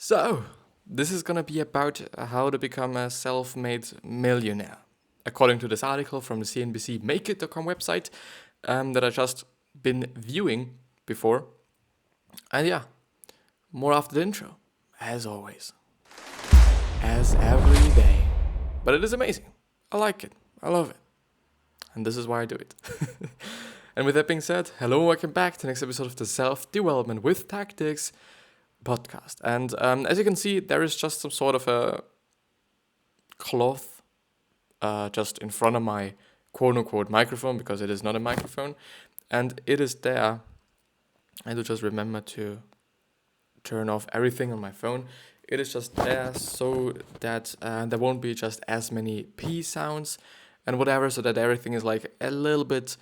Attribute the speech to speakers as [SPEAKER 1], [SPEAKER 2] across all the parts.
[SPEAKER 1] So, this is gonna be about how to become a self-made millionaire, according to this article from the cnbc makeit.com website that I just been viewing before. And yeah, more after the intro, as always, as every day. But it is amazing. I like it. I love it. And this is why I do it. And with that being said, hello and welcome back to the next episode of the Self-Development with Tactics podcast. And as you can see, there is just some sort of a cloth just in front of my quote-unquote microphone, because it is not a microphone. And it is there. I do just remember to turn off everything on my phone. It is just there so that there won't be just as many P sounds and whatever, so that everything is like a little bit,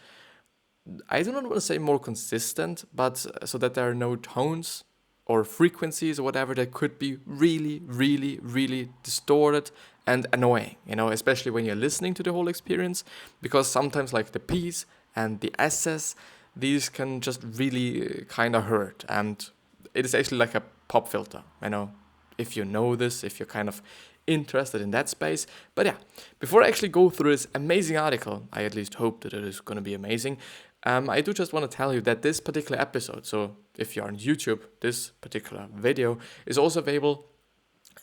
[SPEAKER 1] I do not want to say more consistent, but so that there are no tones or frequencies or whatever that could be really, really, really distorted and annoying, especially when you're listening to the whole experience, because sometimes like the P's and the S's, these can just really kind of hurt. And it is actually like a pop filter, if you know this, if you're kind of interested in that space. But yeah, before I actually go through this amazing article, I at least hope that it is going to be amazing, I do just want to tell you that this particular episode, so if you're on YouTube, this particular video is also available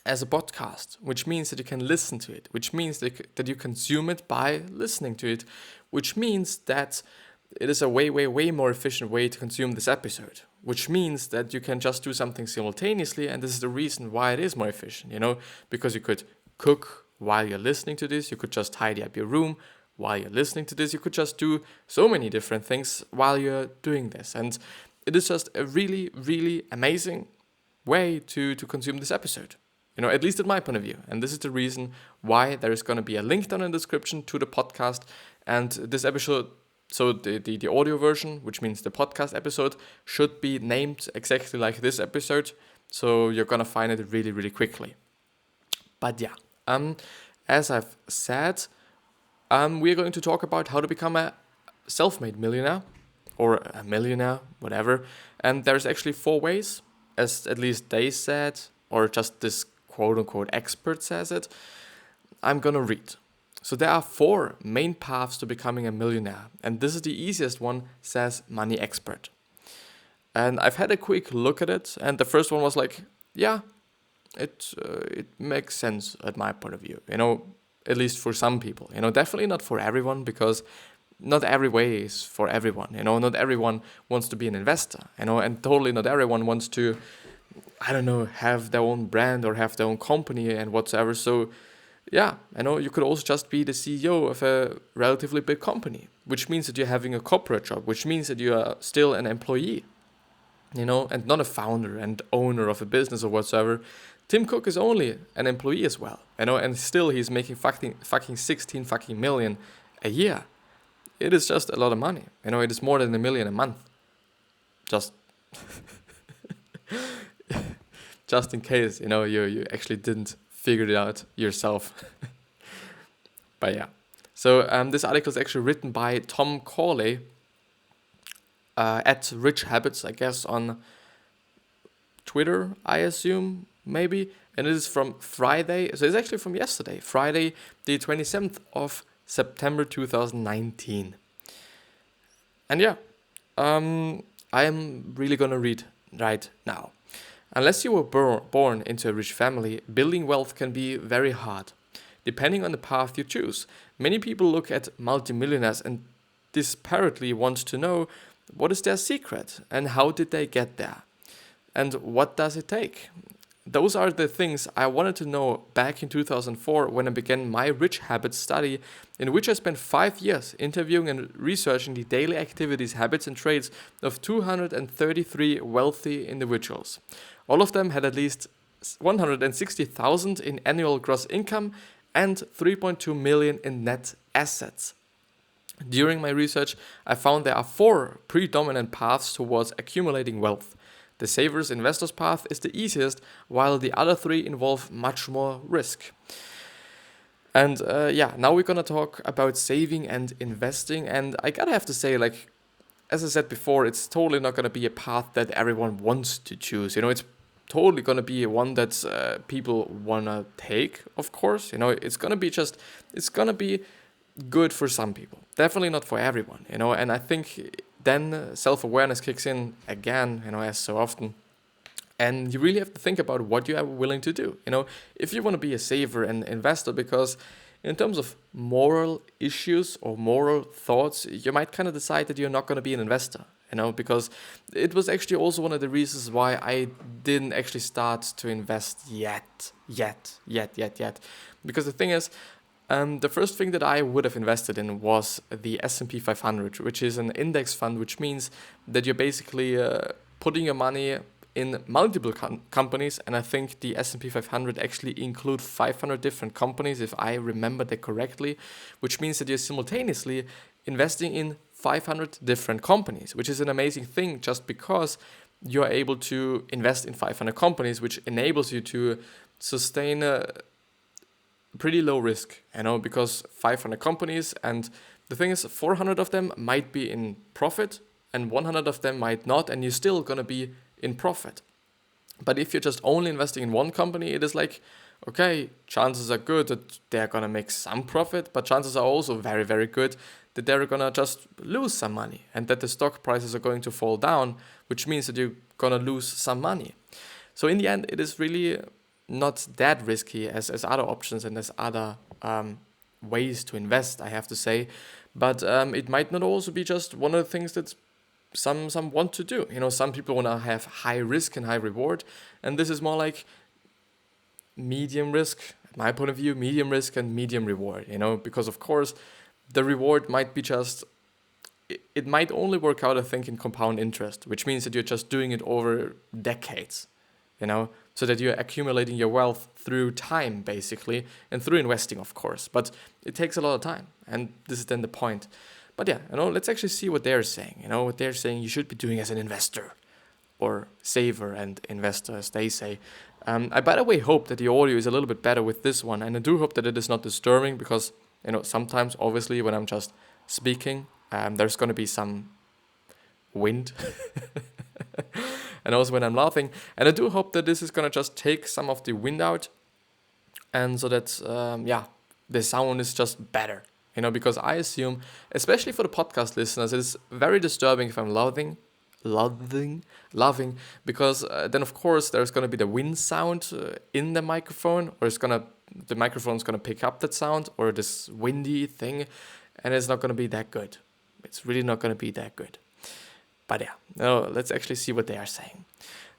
[SPEAKER 1] as a podcast, which means that you can listen to it, which means that you consume it by listening to it, which means that it is a way, way, way more efficient way to consume this episode, which means that you can just do something simultaneously. And this is the reason why it is more efficient, because you could cook while you're listening to this. You could just tidy up your room while you're listening to this. You could just do so many different things while you're doing this. And it is just a really, really amazing way to consume this episode, at least in my point of view. And this is the reason why there is going to be a link down in the description to the podcast. And this episode, so the audio version, which means the podcast episode, should be named exactly like this episode. So you're going to find it really, really quickly. But yeah, as I've said, we are going to talk about how to become a self-made millionaire or a millionaire, whatever. And there's actually 4 ways, as at least they said, or just this quote-unquote expert says it. I'm going to read. So there are 4 main paths to becoming a millionaire, and this is the easiest one, says Money Expert. And I've had a quick look at it, and the first one was like, yeah, it makes sense at my point of view, at least for some people, definitely not for everyone, because not every way is for everyone, not everyone wants to be an investor, and totally not everyone wants to, have their own brand or have their own company and whatsoever. So yeah, you could also just be the CEO of a relatively big company, which means that you're having a corporate job, which means that you are still an employee, and not a founder and owner of a business or whatsoever. Tim Cook is only an employee as well, and still he's making fucking 16 fucking million a year. It is just a lot of money, it is more than $1 million a month. Just in case, you actually didn't figure it out yourself. But yeah, so this article is actually written by Tom Corley at Rich Habits, I guess, on Twitter, I assume, maybe. And it is from Friday, so it's actually from yesterday, Friday the 27th of September 2019. And yeah, I am really gonna read right now. Unless you were born into a rich family, building wealth can be very hard. Depending on the path you choose, many people look at multimillionaires and desperately want to know what is their secret and how did they get there and what does it take. Those are the things I wanted to know back in 2004 when I began my Rich Habits study, in which I spent 5 years interviewing and researching the daily activities, habits and traits of 233 wealthy individuals. All of them had at least 160,000 in annual gross income and 3.2 million in net assets. During my research, I found there are 4 predominant paths towards accumulating wealth. The saver's investor's path is the easiest, while the other 3 involve much more risk. And now we're gonna talk about saving and investing. And I gotta have to say, as I said before, it's totally not gonna be a path that everyone wants to choose. It's totally gonna be one that people wanna take, of course. It's gonna be good for some people, definitely not for everyone. And I think then self-awareness kicks in again, as so often. And you really have to think about what you are willing to do. If you want to be a saver and investor, because in terms of moral issues or moral thoughts, you might kind of decide that you're not going to be an investor. Because it was actually also one of the reasons why I didn't actually start to invest yet. Because the thing is, the first thing that I would have invested in was the S&P 500, which is an index fund, which means that you're basically putting your money in multiple companies, and I think the S&P 500 actually include 500 different companies, if I remember that correctly, which means that you're simultaneously investing in 500 different companies, which is an amazing thing just because you're able to invest in 500 companies, which enables you to sustain a pretty low risk, because 500 companies, and the thing is 400 of them might be in profit and 100 of them might not, and you're still going to be in profit. But if you're just only investing in one company, it is like, okay, chances are good that they're gonna make some profit, but chances are also very, very good that they're gonna just lose some money and that the stock prices are going to fall down, which means that you're gonna lose some money. So in the end, it is really not that risky as other options and as other ways to invest, I have to say. But it might not also be just one of the things that's some want to do. Some people want to have high risk and high reward, and this is more like medium risk, my point of view, medium risk and medium reward, because of course the reward might be just, it might only work out, I think, in compound interest, which means that you're just doing it over decades, so that you're accumulating your wealth through time, basically, and through investing, of course, but it takes a lot of time, and this is then the point. But yeah, let's actually see what they're saying. What they're saying you should be doing as an investor, or saver and investor, as they say. I, by the way, hope that the audio is a little bit better with this one, and I do hope that it is not disturbing, because sometimes, obviously, when I'm just speaking, there's going to be some wind, and also when I'm laughing. And I do hope that this is going to just take some of the wind out, and so that the sound is just better. Because I assume, especially for the podcast listeners, it is very disturbing if I'm laughing, because then of course there's going to be the wind sound in the microphone, or the microphone's going to pick up that sound, or this windy thing, and it's not going to be that good. It's really not going to be that good. But yeah, let's actually see what they are saying.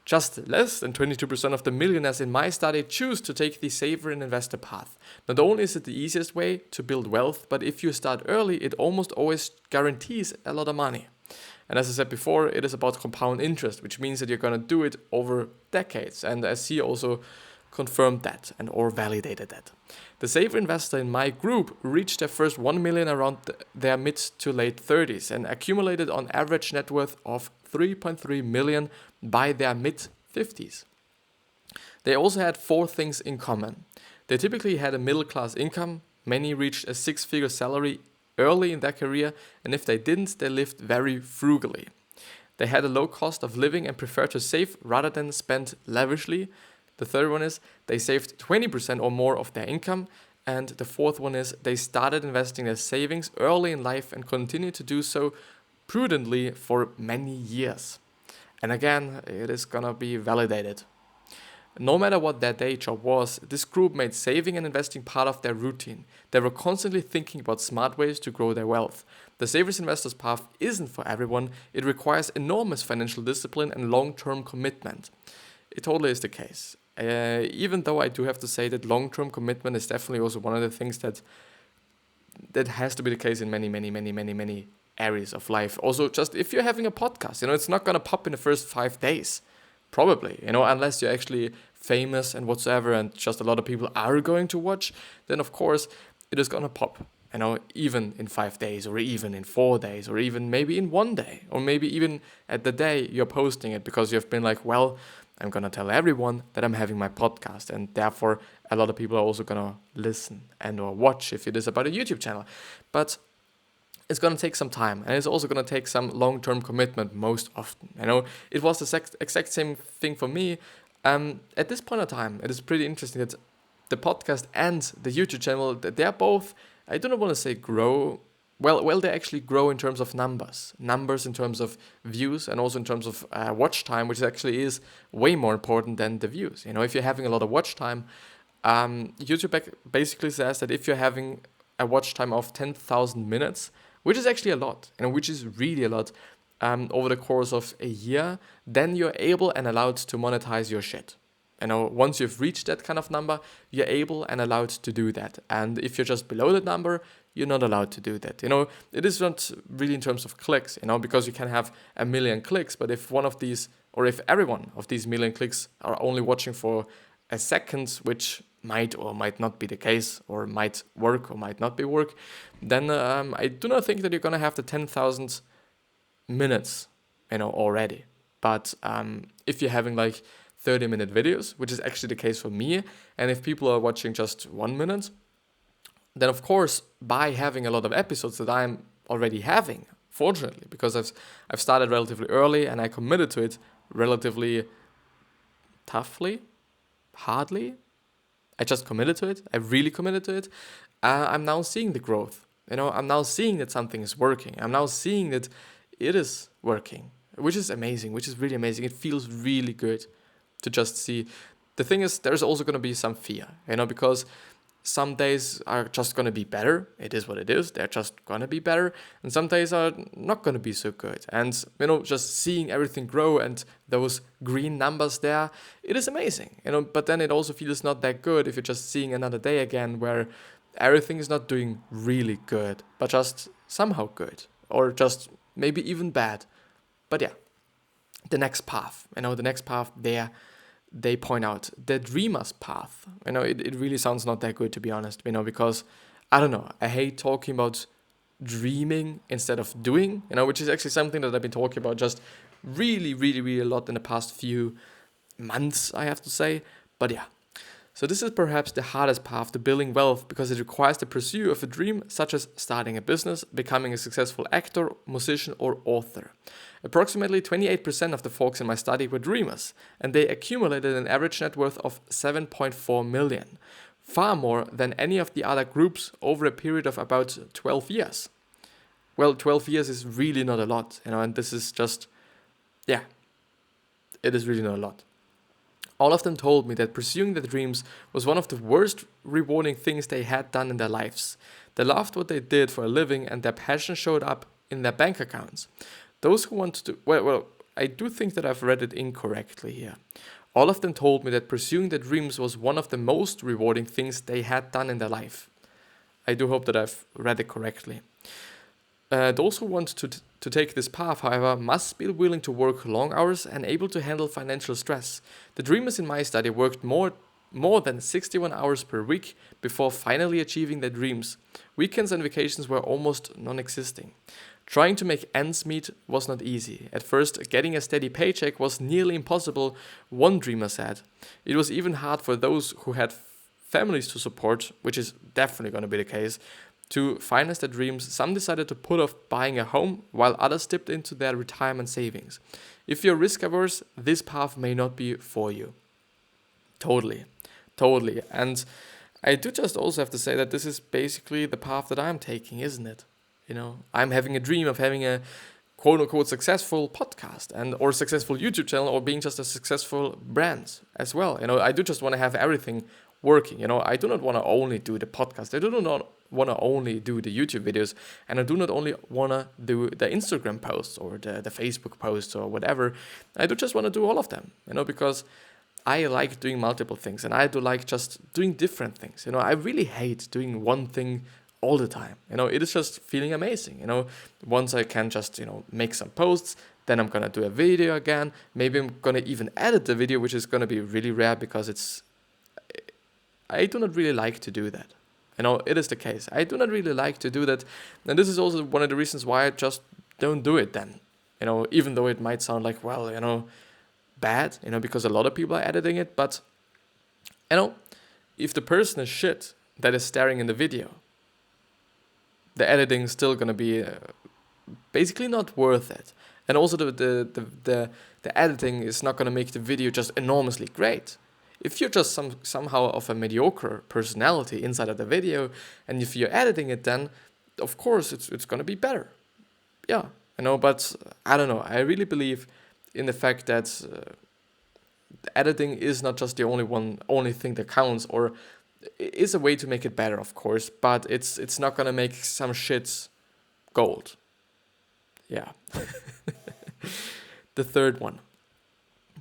[SPEAKER 1] Just less than 22% of the millionaires in my study choose to take the saver and investor path. Not only is it the easiest way to build wealth, but if you start early, it almost always guarantees a lot of money. And as I said before, it is about compound interest, which means that you're going to do it over decades. And as he also confirmed that or validated that. The saver investor in my group reached their first 1 million around their mid to late 30s and accumulated on average net worth of 3.3 million by their mid 50s. They also had 4 things in common. They typically had a middle class income. Many reached a 6-figure salary early in their career, and if they didn't, they lived very frugally. They had a low cost of living and preferred to save rather than spend lavishly. The third one is they saved 20% or more of their income. And the fourth one is they started investing their savings early in life and continued to do so prudently for many years. And again, it is gonna be validated. No matter what their day job was, this group made saving and investing part of their routine. They were constantly thinking about smart ways to grow their wealth. The Savers Investors path isn't for everyone. It requires enormous financial discipline and long-term commitment. It totally is the case. Even though I do have to say that long-term commitment is definitely also one of the things that has to be the case in many areas of life. Also, just if you're having a podcast, it's not going to pop in the first 5 days. Probably, unless you're actually famous and whatsoever, and just a lot of people are going to watch, then of course it is gonna pop, even in 5 days, or even in 4 days, or even maybe in 1 day, or maybe even at the day you're posting it, because you've been like, well, I'm gonna tell everyone that I'm having my podcast, and therefore a lot of people are also gonna listen and or watch if it is about a YouTube channel. But it's going to take some time, and it's also going to take some long-term commitment most often. It was the exact same thing for me. At this point in time, it is pretty interesting that the podcast and the YouTube channel, they're both, I do not want to say grow. Well, they actually grow in terms of numbers in terms of views, and also in terms of watch time, which actually is way more important than the views. If you're having a lot of watch time, YouTube basically says that if you're having a watch time of 10,000 minutes, which is actually a lot, which is really a lot, over the course of a year, then you're able and allowed to monetize your shit. Once you've reached that kind of number, you're able and allowed to do that. And if you're just below that number, you're not allowed to do that. It is not really in terms of clicks, because you can have 1 million clicks, but if one of these, or if every one of these million clicks are only watching for a second, which might or might not be the case, or might work or might not be work, then I do not think that you're going to have the 10,000 minutes, already. But if you're having like 30-minute videos, which is actually the case for me, and if people are watching just 1 minute, then of course, by having a lot of episodes that I'm already having, fortunately, because I've started relatively early and I committed to it relatively toughly, hardly. I just committed to it. I really committed to it. I'm now seeing the growth. I'm now seeing that something is working. I'm now seeing that it is working, which is amazing, which is really amazing. It feels really good to just see. The thing is, there's also going to be some fear, because some days are just going to be better. It is what it is. They're just going to be better. And some days are not going to be so good. And, just seeing everything grow and those green numbers there, it is amazing, but then it also feels not that good if you're just seeing another day again where everything is not doing really good, but just somehow good, or just maybe even bad. But yeah, the next path, the next path there, they point out the dreamer's path. It really sounds not that good, to be honest, because I don't know, I hate talking about dreaming instead of doing, which is actually something that I've been talking about just really, really, really a lot in the past few months, I have to say. But yeah, so this is perhaps the hardest path to building wealth, because it requires the pursuit of a dream, such as starting a business, becoming a successful actor, musician, or author. Approximately 28% of the folks in my study were dreamers, and they accumulated an average net worth of 7.4 million, far more than any of the other groups over a period of about 12 years. Well, 12 years is really not a lot, and this is just, yeah, it is really not a lot. All of them told me that pursuing their dreams was one of the worst rewarding things they had done in their lives. They loved what they did for a living, and their passion showed up in their bank accounts. Those who wanted to, well, I do think that I've read it incorrectly here. All of them told me that pursuing their dreams was one of the most rewarding things they had done in their life. I do hope that I've read it correctly. Those who want to take this path, however, must be willing to work long hours and able to handle financial stress. The dreamers in my study worked more than 61 hours per week before finally achieving their dreams. Weekends and vacations were almost non-existing. Trying to make ends meet was not easy. At first, getting a steady paycheck was nearly impossible, one dreamer said. It was even hard for those who had families to support, which is definitely going to be the case, to finance their dreams. Some decided to put off buying a home, while others dipped into their retirement savings. If you're risk averse, this path may not be for you. Totally. And I do just also have to say that this is basically the path that I'm taking, isn't it? I'm having a dream of having a quote-unquote successful podcast or successful YouTube channel, or being just a successful brand as well. I do just want to have everything working. I do not want to only do the podcast. I do not want to only do the YouTube videos, and I do not only want to do the Instagram posts or the Facebook posts or whatever. I do just want to do all of them, because I like doing multiple things, and I do like just doing different things. I really hate doing one thing all the time. It is just feeling amazing. Once I can just, make some posts, then I'm going to do a video again. Maybe I'm going to even edit the video, which is going to be really rare because I do not really like to do that. It is the case. I do not really like to do that. And this is also one of the reasons why I just don't do it then. Even though it might sound like, bad, because a lot of people are editing it. But, if the person is shit that is staring in the video, the editing is still going to be basically not worth it. And also the editing is not going to make the video just enormously great. If you're just somehow of a mediocre personality inside of the video, and if you're editing it, then of course it's going to be better. Yeah, but I don't know. I really believe in the fact that editing is not just the only thing that counts, or is a way to make it better, of course, but it's not going to make some shit gold. Yeah. The third one,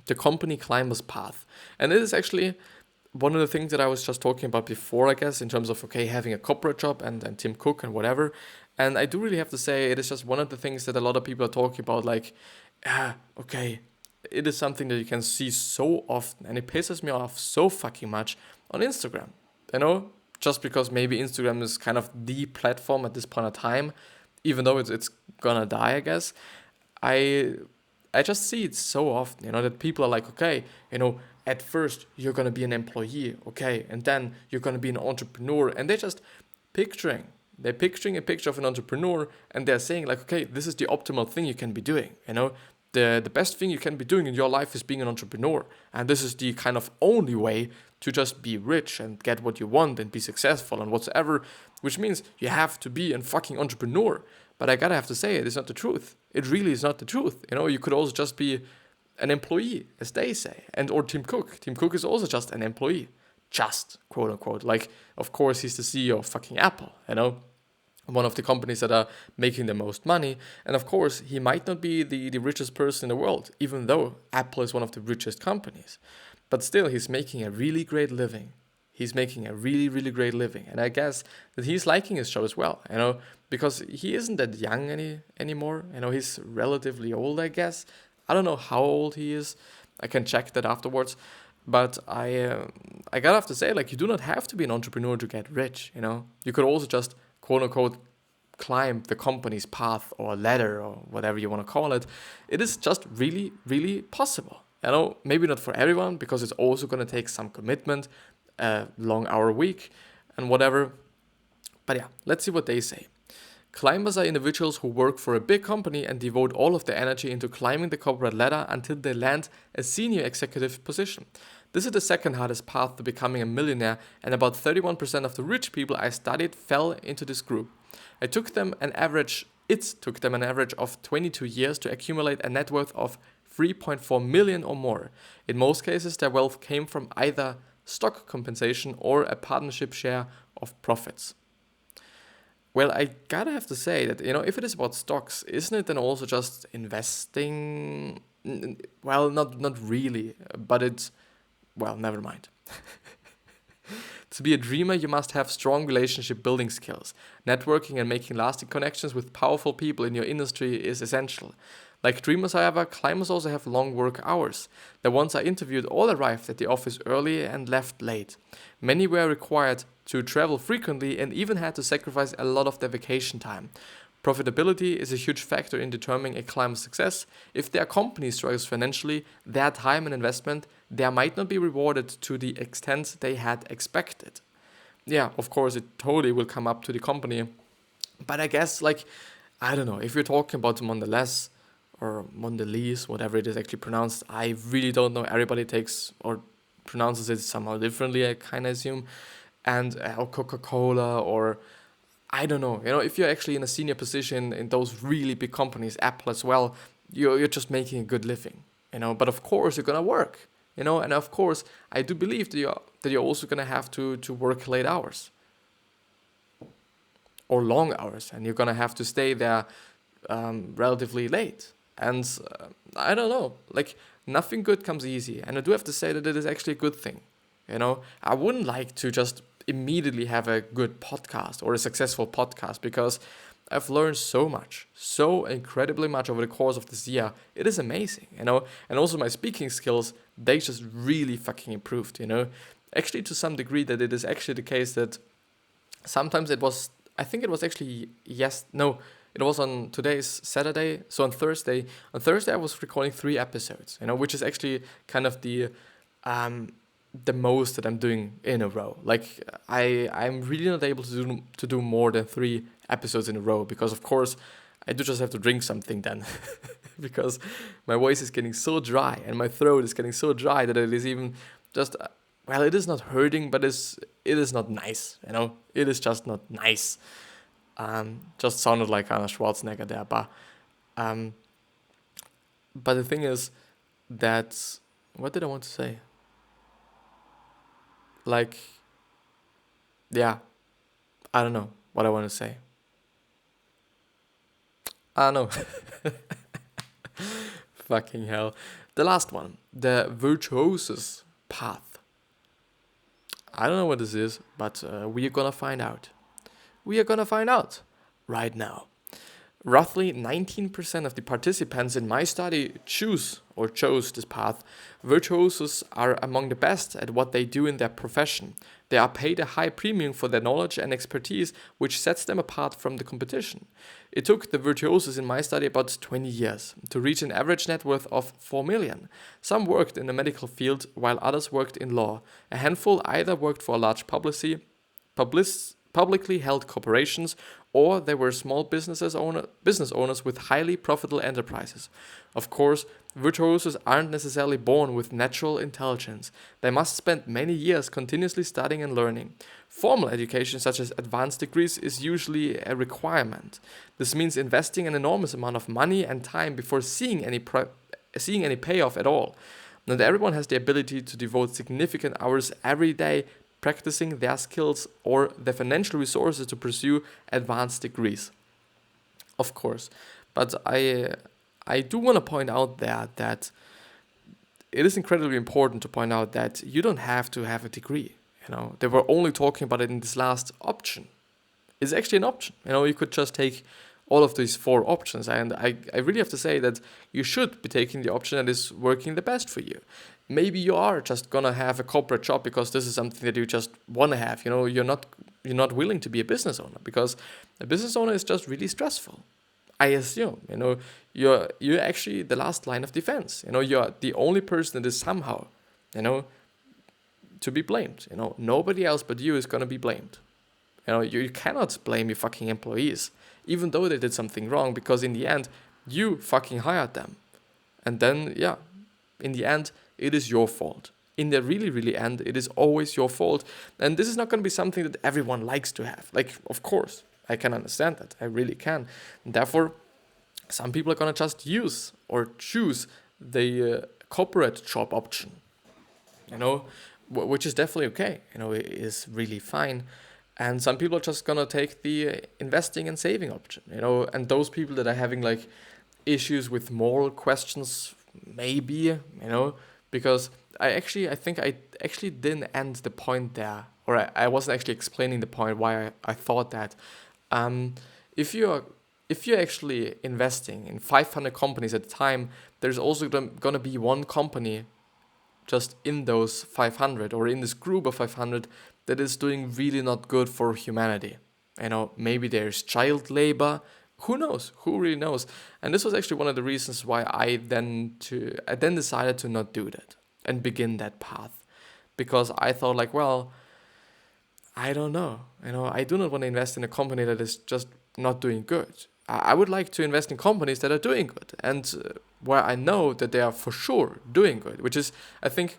[SPEAKER 1] the company climber's path. And this is actually one of the things that I was just talking about before, I guess, in terms of, having a corporate job and Tim Cook and whatever. And I do really have to say, it is just one of the things that a lot of people are talking about, like, it is something that you can see so often, and it pisses me off so fucking much on Instagram, just because maybe Instagram is kind of the platform at this point of time, even though it's gonna die, I guess. I just see it so often, that people are like, at first you're gonna be an employee, and then you're gonna be an entrepreneur, and they're just picturing a picture of an entrepreneur, and they're saying like, this is the optimal thing you can be doing, the best thing you can be doing in your life is being an entrepreneur, and this is the kind of only way to just be rich and get what you want and be successful and whatsoever, which means you have to be a fucking entrepreneur. But I gotta have to say, it is not the truth. It really is not the truth. You could also just be an employee, as they say, or Tim Cook. Tim Cook is also just an employee, just quote unquote. Like, of course, he's the CEO of fucking Apple, one of the companies that are making the most money. And of course, he might not be the richest person in the world, even though Apple is one of the richest companies. But still, he's making a really great living. He's making a really, really great living. And I guess that he's liking his job as well, because he isn't that young anymore. He's relatively old, I guess. I don't know how old he is. I can check that afterwards. But I gotta have to say, like, you do not have to be an entrepreneur to get rich, You could also just, quote unquote, climb the company's path or ladder or whatever you want to call it. It is just really, really possible. Maybe not for everyone, because it's also going to take some commitment, a long hour week and whatever. But yeah, let's see what they say. Climbers are individuals who work for a big company and devote all of their energy into climbing the corporate ladder until they land a senior executive position. This is the second hardest path to becoming a millionaire, and about 31% of the rich people I studied fell into this group. It took them an average of 22 years to accumulate a net worth of 3.4 million or more. In most cases, their wealth came from either stock compensation or a partnership share of profits. Well, I gotta have to say that, if it is about stocks, isn't it then also just investing? Well, not really, but never mind. To be a dreamer, you must have strong relationship building skills. Networking and making lasting connections with powerful people in your industry is essential. Like dreamers, however, climbers also have long work hours. The ones I interviewed all arrived at the office early and left late. Many were required to travel frequently and even had to sacrifice a lot of their vacation time. Profitability is a huge factor in determining a climber's success. If their company struggles financially, their time and investment there might not be rewarded to the extent they had expected. Yeah, of course, it totally will come up to the company. But I guess, I don't know, if you're talking about Mondelez or Mondelez, whatever it is actually pronounced, I really don't know. Everybody takes or pronounces it somehow differently, I kind of assume. And or Coca-Cola, or I don't know. If you're actually in a senior position in those really big companies, Apple as well, you're just making a good living. But of course you're gonna work. And of course I do believe that you're also gonna have to work late hours or long hours, and you're gonna have to stay there relatively late. And I don't know, nothing good comes easy. And I do have to say that it is actually a good thing. I wouldn't like to just immediately have a good podcast or a successful podcast, because I've learned so incredibly much over the course of this year. It is amazing, and also my speaking skills, they just really fucking improved, Actually, to some degree, that it is actually the case that sometimes it was on today's Saturday. So on Thursday I was recording 3 episodes, which is actually kind of the most that I'm doing in a row. I'm really not able to do more than 3 episodes in a row, because of course I do just have to drink something then because my voice is getting so dry and my throat is getting so dry that it is even just, well, it is not hurting, but it is not nice, it is just not nice. Just sounded like Arnold Schwarzenegger there, but the thing is that, what did I want to say? Like, yeah, I don't know what I want to say. I don't know. Fucking hell. The last one, the virtuosus path. I don't know what this is, but we are gonna find out. We are gonna find out right now. Roughly 19% of the participants in my study chose this path. Virtuosos are among the best at what they do in their profession. They are paid a high premium for their knowledge and expertise, which sets them apart from the competition. It took the virtuosos in my study about 20 years to reach an average net worth of 4 million. Some worked in the medical field, while others worked in law. A handful either worked for a large publicly held corporations, or they were small business owners with highly profitable enterprises. Of course, virtuosos aren't necessarily born with natural intelligence. They must spend many years continuously studying and learning. Formal education, such as advanced degrees, is usually a requirement. This means investing an enormous amount of money and time before seeing any payoff at all. Not everyone has the ability to devote significant hours every day practicing their skills or the financial resources to pursue advanced degrees. Of course, but I do want to point out there that it is incredibly important to point out that you don't have to have a degree. They were only talking about it in this last option. It's actually an option. You could just take all of these 4 options, and I really have to say that you should be taking the option that is working the best for you. Maybe you are just gonna have a corporate job because this is something that you just want to have. You're not willing to be a business owner because a business owner is just really stressful. I assume, you're actually the last line of defense. You're the only person that is somehow, to be blamed. Nobody else but you is gonna be blamed. You cannot blame your fucking employees, even though they did something wrong, because in the end, you fucking hired them. And then, yeah, in the end, it is your fault. In the really, really end, it is always your fault. And this is not going to be something that everyone likes to have. Like, of course, I can understand that. I really can. And therefore, some people are going to just use or choose the corporate job option, which is definitely okay. It is really fine. And some people are just going to take the investing and saving option, and those people that are having like issues with moral questions, maybe, because I think I actually didn't end the point there, or I wasn't actually explaining the point why I thought that. If you're actually investing in 500 companies at a time, there's also going to be one company just in those 500 or in this group of 500 that is doing really not good for humanity. Maybe there's child labor. Who knows? Who really knows? And this was actually one of the reasons why I then decided to not do that and begin that path, because I thought like, well, I don't know. I do not want to invest in a company that is just not doing good. I would like to invest in companies that are doing good and where I know that they are for sure doing good, which is, I think,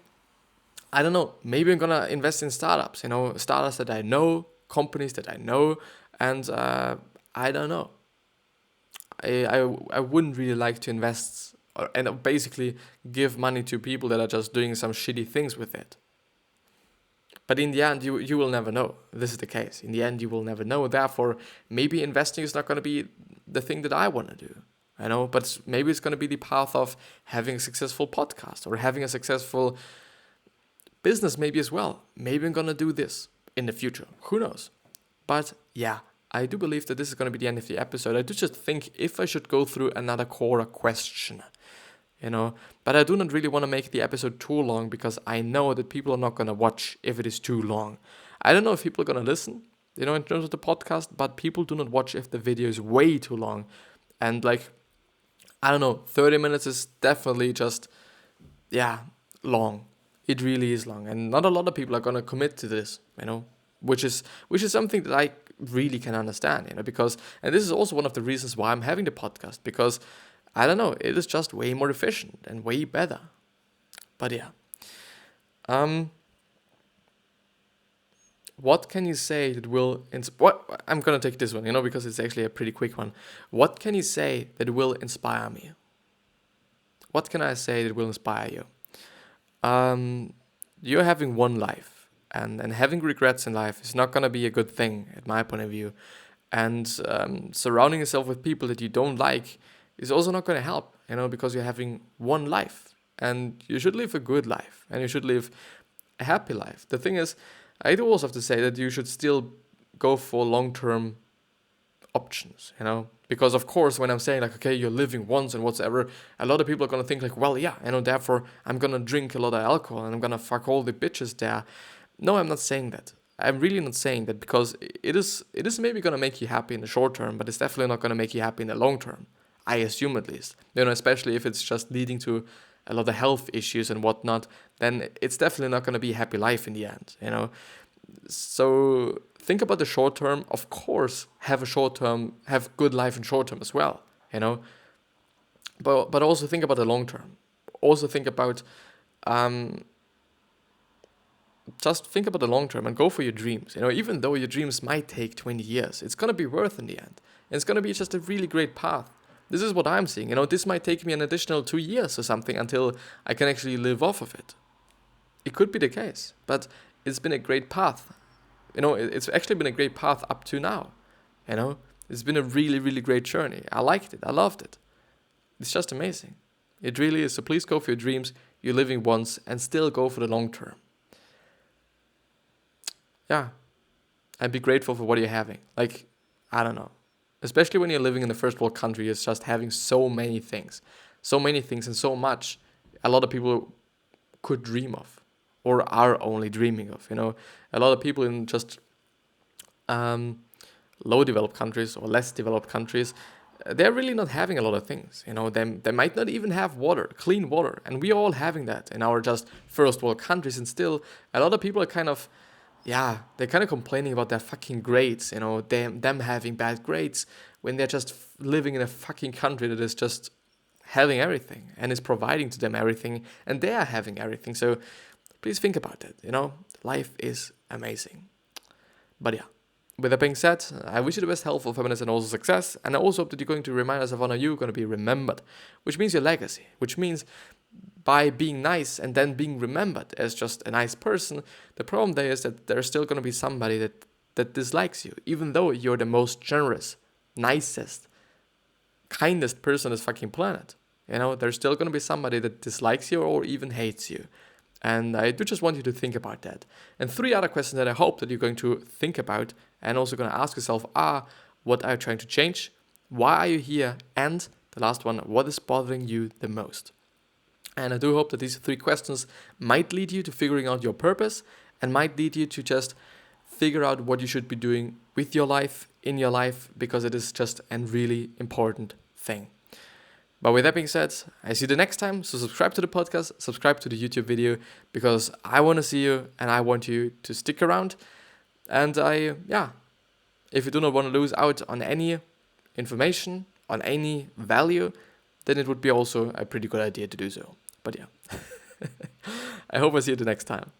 [SPEAKER 1] I don't know, maybe I'm going to invest in startups, startups that I know, companies that I know, and I don't know. I wouldn't really like to invest and basically give money to people that are just doing some shitty things with it. But in the end, you will never know. This is the case. In the end, you will never know. Therefore, maybe investing is not going to be the thing that I want to do. But maybe it's going to be the path of having a successful podcast or having a successful business maybe as well. Maybe I'm going to do this in the future. Who knows? But yeah, I do believe that this is going to be the end of the episode. I do just think if I should go through another core question, but I do not really want to make the episode too long because I know that people are not going to watch if it is too long. I don't know if people are going to listen, in terms of the podcast, but people do not watch if the video is way too long. And 30 minutes is definitely just, long. It really is long. And not a lot of people are going to commit to this, which is something that I really can understand, because, and this is also one of the reasons why I'm having the podcast, because I don't know, it is just way more efficient and way better. But yeah. What can you say that will what I'm gonna take this one, because it's actually a pretty quick one. What can you say that will inspire me? What can I say that will inspire you? You're having one life, and having regrets in life is not gonna be a good thing, at my point of view. And surrounding yourself with people that you don't like is also not gonna help, because you're having one life, and you should live a good life, and you should live a happy life. The thing is, I do also have to say that you should still go for long-term options, because of course when I'm saying like, okay, you're living once and whatsoever, a lot of people are gonna think like, well, yeah, therefore I'm gonna drink a lot of alcohol and I'm gonna fuck all the bitches there. No, I'm not saying that. I'm really not saying that, because it is maybe gonna make you happy in the short term, but it's definitely not gonna make you happy in the long term. I assume, at least, especially if it's just leading to a lot of health issues and whatnot, then it's definitely not gonna be a happy life in the end, So think about the short term. Of course, have good life in short term as well, But also think about the long term. Also think about, just think about the long term and go for your dreams. Even though your dreams might take 20 years, it's gonna be worth in the end. And it's gonna be just a really great path. This is what I'm seeing. This might take me an additional 2 years or something until I can actually live off of it. It could be the case, but it's been a great path. It's actually been a great path up to now. It's been a really, really great journey. I liked it. I loved it. It's just amazing. It really is. So please go for your dreams. You're living once, and still go for the long term. Yeah. And be grateful for what you're having. Like, I don't know. Especially when you're living in a first world country, it's just having so many things. So many things and so much a lot of people could dream of, or are only dreaming of. A lot of people in just low developed countries or less developed countries, they're really not having a lot of things. They might not even have water, clean water, and we're all having that in our just first world countries. And still, a lot of people are they're kind of complaining about their fucking grades. Them having bad grades when they're just living in a fucking country that is just having everything and is providing to them everything, and they are having everything. So please think about it. Life is amazing. But yeah, with that being said, I wish you the best health, happiness, and also success. And I also hope that you're going to remind us of honor you're going to be remembered, which means your legacy, which means by being nice and then being remembered as just a nice person, the problem there is that there's still going to be somebody that dislikes you, even though you're the most generous, nicest, kindest person on this fucking planet. There's still going to be somebody that dislikes you or even hates you. And I do just want you to think about that. And 3 other questions that I hope that you're going to think about and also going to ask yourself are, what are you trying to change? Why are you here? And the last one, what is bothering you the most? And I do hope that these 3 questions might lead you to figuring out your purpose and might lead you to just figure out what you should be doing with your life, in your life, because it is just a really important thing. But with that being said, I see you the next time. So subscribe to the podcast, subscribe to the YouTube video, because I want to see you and I want you to stick around. And if you do not want to lose out on any information, on any value, then it would be also a pretty good idea to do so. But yeah, I hope I see you the next time.